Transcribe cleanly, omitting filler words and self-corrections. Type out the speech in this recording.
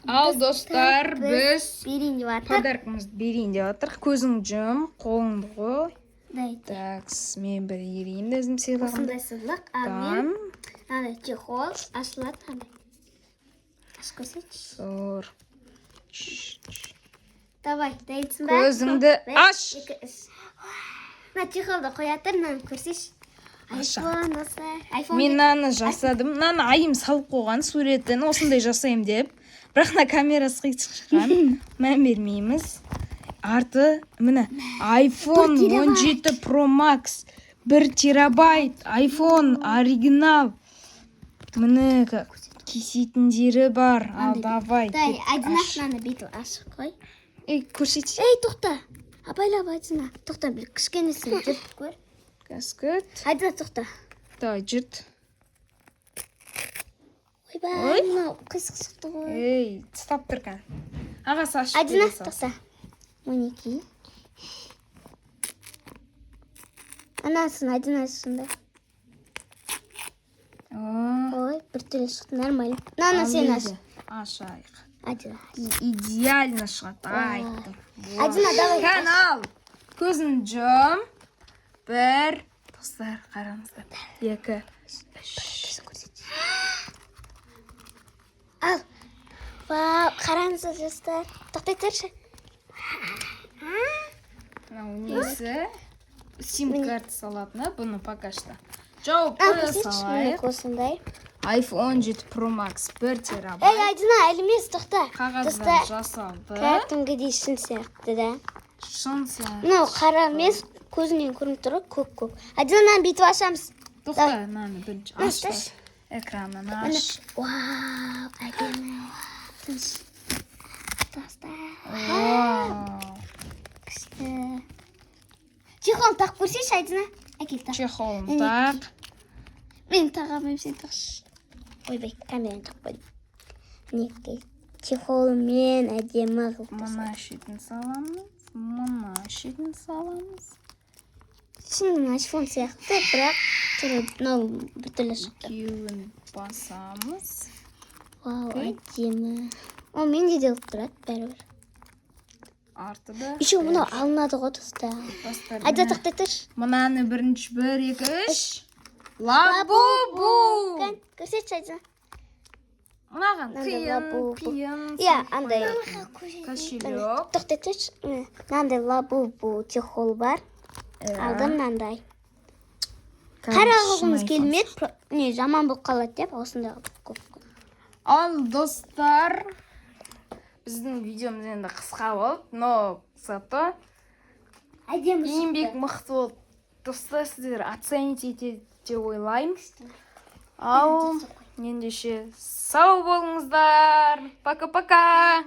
Ал достар, біз берейін деп жатыр. подаркымызды берейін деп жатыр. Көзің жум, қолыңды қой. Так, мен бір ерейін өзім сыйлығымды. осындай сыйлық. Ал мен чехол ашылады. Ашып көрсетші. Зор. Давай, дайынсың ба? Көзіңді аш. Мына чехолды қоятыр, мынаны көрсетші. Айфон, достар. Айфон. Мен мынаны жасадым. Мынаны айым салып қойған суретін осындай жасайым деп. Бірақ мына камерасы қисық шыққан. Мән бермейміз. Арты міне iPhone 17 Pro Max 1 терабайт iPhone оригинал. Міне кесетіндері бар. Ал давай. Дай, Айдынасынан бүйтіп ашып қой. Көрсетші. Тоқта. Абайлап Айдына. Тоқта, бір кішкенесін жүріп көр. Кәскөт. Айдына, тоқта. Давай, жүрт. Ойбай, мынау қисық шықты ғой. Тыстап тұрған. Ағасы ашып Айдына, бере салсын. тоқта. Мінекей. Анасын, Айдына шында. Ой, бір түрлі шықты, нормально. Мынаны сен аш. Ашайық. Айдына. Идеально шығады. Айттым. Айдына, давай. Канал. Көзін жум. Бір. Достар, қараңыздар. Екі. Ал. Вау, қараңыздар, достар. Тоқтай тұршы. Мынау несі? Сим-карта салатыны. Бұны пока что. Жауып қоя салайық. Осындай. iPhone 17 Pro Max 1 терабайт. Айдына, әлімес, тоқта. Қағаздан жасалды. Кәдімгідей шын сияқты, да. Шын сияқты. Мынау қара емес, көзінен көрініп тұр, көк. Айдына, бүйтіп ашамыз. Тоқта, мынаны бірінші Аш. аш. Экранын аш. Вау, әдемі. Тыныш. Достар. Күшті. Чехол тақ көрсеш, Айдына. Әкел тақ. Чехолын тақ. Мен тағамын, сен тақшы. Ойбай, камераны тақ қойдым. Мінекей. Чехолмен әдемі қылып. Мына шетін саламыз. Мына шетін саламыз. Шынымен айфон сияқты, бірақ түрі бір түрлі шықты. Екеуін басамыз. Вау, әдемі. О, менде де ұлып тұрады, бәрібір. Артыда. Еще мұнау алынады ғой, тұста. Айда тақтай тұрш. Мынаны бірінші 1, 2, 3. Лабубу. Көрсетші, Айда. Мынаған қиын. Иә, андай. Кошелек. Тоқтай тұрш. Мынандай лабубу чехол бар. Алдым мынандай. Қарағылғымыз келмеді. Не, жаман болып қалады деп, осындай көп. Ал достар, біздің видеомыз енді қысқа болды, но зато Әдемі шықты. еңбек мықты болды. Достар, сіздер оцените етеді деп ойлаймын. Ал ендеше сау болыңыздар. Пока-пока.